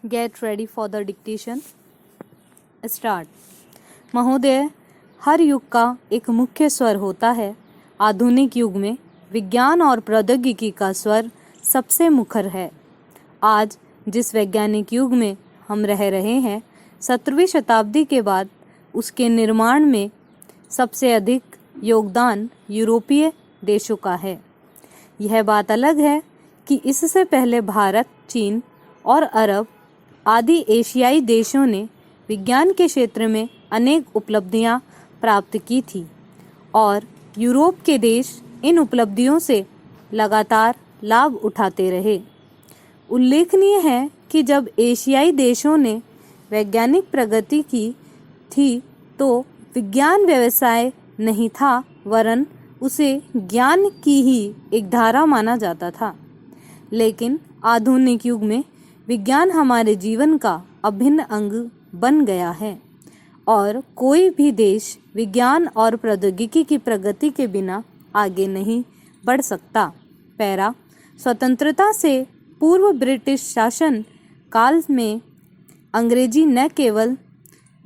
Get ready for the dictation. Start. महोदय, हर युग का एक मुख्य स्वर होता है। आधुनिक युग में विज्ञान और प्रौद्योगिकी का स्वर सबसे मुखर है। आज जिस वैज्ञानिक युग में हम रह रहे हैं, 17वीं शताब्दी के बाद उसके निर्माण में सबसे अधिक योगदान यूरोपीय देशों का है। यह बात अलग है कि इससे पहले भारत, चीन और अरब आदि एशियाई देशों ने विज्ञान के क्षेत्र में अनेक उपलब्धियां प्राप्त की थी और यूरोप के देश इन उपलब्धियों से लगातार लाभ उठाते रहे। उल्लेखनीय है कि जब एशियाई देशों ने वैज्ञानिक प्रगति की थी तो विज्ञान व्यवसाय नहीं था, वरन उसे ज्ञान की ही एक धारा माना जाता था। लेकिन आधुनिक युग में विज्ञान हमारे जीवन का अभिन्न अंग बन गया है और कोई भी देश विज्ञान और प्रौद्योगिकी की प्रगति के बिना आगे नहीं बढ़ सकता। पैरा। स्वतंत्रता से पूर्व ब्रिटिश शासन काल में अंग्रेजी न केवल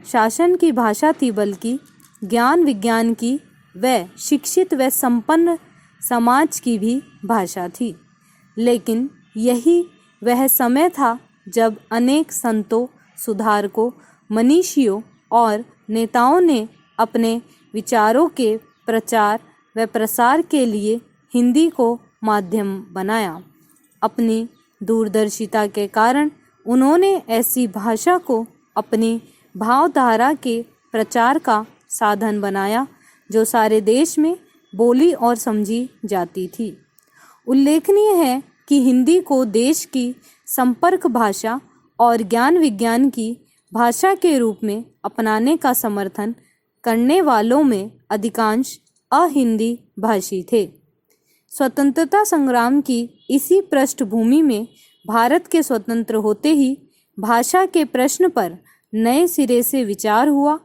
शासन की भाषा थी बल्कि ज्ञान विज्ञान की व शिक्षित व संपन्न समाज की भी भाषा थी। लेकिन यही वह समय था जब अनेक संतों, सुधारकों, मनीषियों और नेताओं ने अपने विचारों के प्रचार व प्रसार के लिए हिंदी को माध्यम बनाया। अपनी दूरदर्शिता के कारण उन्होंने ऐसी भाषा को अपनी भावधारा के प्रचार का साधन बनाया जो सारे देश में बोली और समझी जाती थी। उल्लेखनीय है कि हिंदी को देश की संपर्क भाषा और ज्ञान विज्ञान की भाषा के रूप में अपनाने का समर्थन करने वालों में अधिकांश अहिंदी भाषी थे। स्वतंत्रता संग्राम की इसी पृष्ठभूमि में भारत के स्वतंत्र होते ही भाषा के प्रश्न पर नए सिरे से विचार हुआ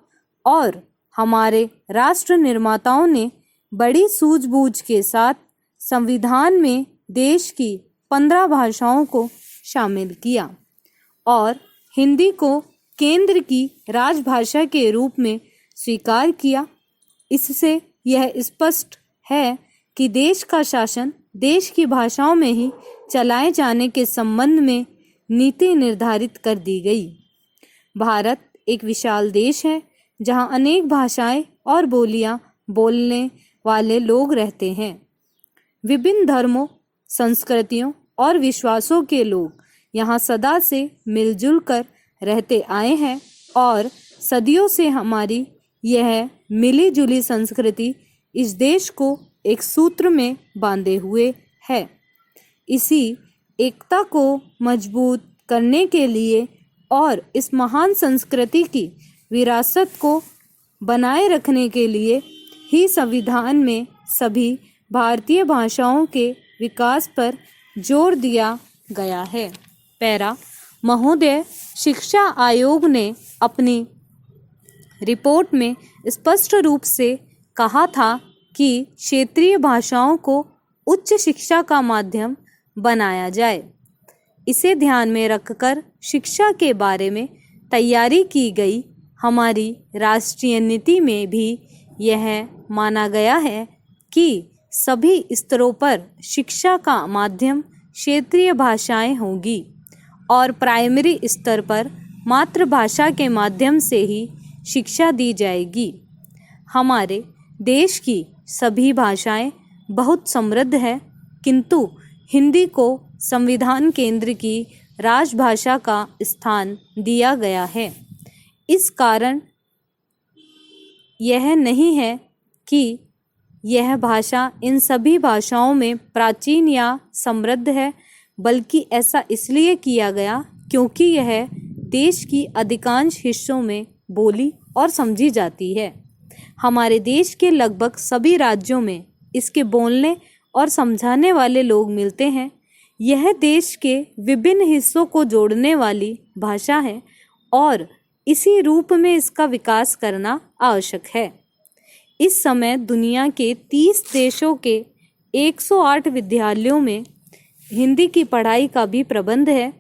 और हमारे राष्ट्र निर्माताओं ने बड़ी सूझबूझ के साथ संविधान में देश की 15 भाषाओं को शामिल किया और हिंदी को केंद्र की राजभाषा के रूप में स्वीकार किया। इससे यह स्पष्ट है कि देश का शासन देश की भाषाओं में ही चलाए जाने के संबंध में नीति निर्धारित कर दी गई। भारत एक विशाल देश है जहां अनेक भाषाएं और बोलियां बोलने वाले लोग रहते हैं। विभिन्न धर्मों, संस्कृतियों और विश्वासों के लोग यहाँ सदा से मिलजुल कर रहते आए हैं और सदियों से हमारी यह मिली जुली संस्कृति इस देश को एक सूत्र में बांधे हुए है। इसी एकता को मजबूत करने के लिए और इस महान संस्कृति की विरासत को बनाए रखने के लिए ही संविधान में सभी भारतीय भाषाओं के विकास पर जोर दिया गया है। पैरा। महोदय, शिक्षा आयोग ने अपनी रिपोर्ट में स्पष्ट रूप से कहा था कि क्षेत्रीय भाषाओं को उच्च शिक्षा का माध्यम बनाया जाए। इसे ध्यान में रखकर शिक्षा के बारे में तैयारी की गई। हमारी राष्ट्रीय नीति में भी यह माना गया है कि सभी स्तरों पर शिक्षा का माध्यम क्षेत्रीय भाषाएं होंगी और प्राइमरी स्तर पर मातृभाषा के माध्यम से ही शिक्षा दी जाएगी। हमारे देश की सभी भाषाएं बहुत समृद्ध है, किंतु हिंदी को संविधान केंद्र की राजभाषा का स्थान दिया गया है। इस कारण यह नहीं है कि यह भाषा इन सभी भाषाओं में प्राचीन या समृद्ध है, बल्कि ऐसा इसलिए किया गया क्योंकि यह देश की अधिकांश हिस्सों में बोली और समझी जाती है। हमारे देश के लगभग सभी राज्यों में इसके बोलने और समझाने वाले लोग मिलते हैं। यह देश के विभिन्न हिस्सों को जोड़ने वाली भाषा है और इसी रूप में इसका विकास करना आवश्यक है। इस समय दुनिया के 30 देशों के 108 विद्यालयों में हिंदी की पढ़ाई का भी प्रबंध है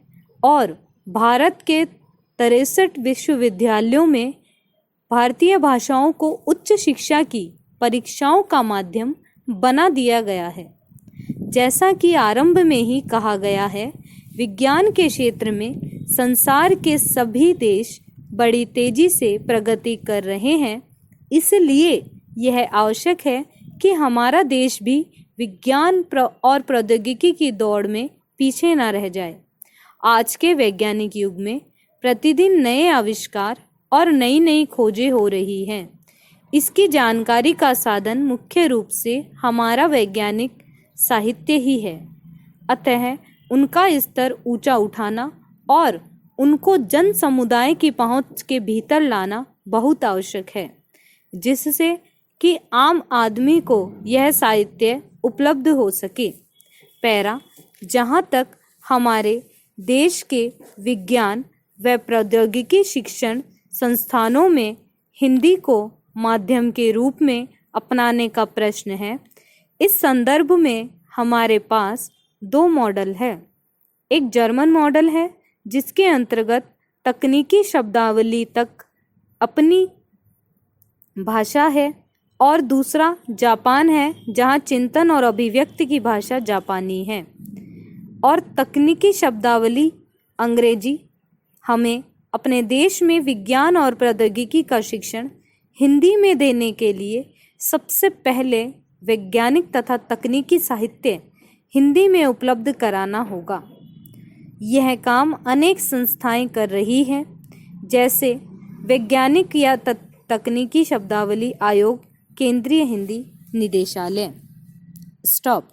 और भारत के 63 विश्वविद्यालयों में भारतीय भाषाओं को उच्च शिक्षा की परीक्षाओं का माध्यम बना दिया गया है। जैसा कि आरंभ में ही कहा गया है, विज्ञान के क्षेत्र में संसार के सभी देश बड़ी तेजी से प्रगति कर रहे हैं। इसलिए यह आवश्यक है कि हमारा देश भी विज्ञान और प्रौद्योगिकी की दौड़ में पीछे न रह जाए। आज के वैज्ञानिक युग में प्रतिदिन नए आविष्कार और नई नई खोजें हो रही हैं। इसकी जानकारी का साधन मुख्य रूप से हमारा वैज्ञानिक साहित्य ही है। अतः उनका स्तर ऊंचा उठाना और उनको जन समुदाय की पहुंच के भीतर लाना बहुत आवश्यक है, जिससे कि आम आदमी को यह साहित्य उपलब्ध हो सके। पैरा, जहाँ तक हमारे देश के विज्ञान व प्रौद्योगिकी शिक्षण संस्थानों में हिंदी को माध्यम के रूप में अपनाने का प्रश्न है, इस संदर्भ में हमारे पास 2 मॉडल है। एक जर्मन मॉडल है, जिसके अंतर्गत तकनीकी शब्दावली तक अपनी भाषा है, और दूसरा जापान है, जहाँ चिंतन और अभिव्यक्ति की भाषा जापानी है और तकनीकी शब्दावली अंग्रेजी। हमें अपने देश में विज्ञान और प्रौद्योगिकी का शिक्षण हिंदी में देने के लिए सबसे पहले वैज्ञानिक तथा तकनीकी साहित्य हिंदी में उपलब्ध कराना होगा। यह काम अनेक संस्थाएं कर रही हैं, जैसे वैज्ञानिक या तकनीकी शब्दावली आयोग, केंद्रीय हिंदी निदेशालय। स्टॉप।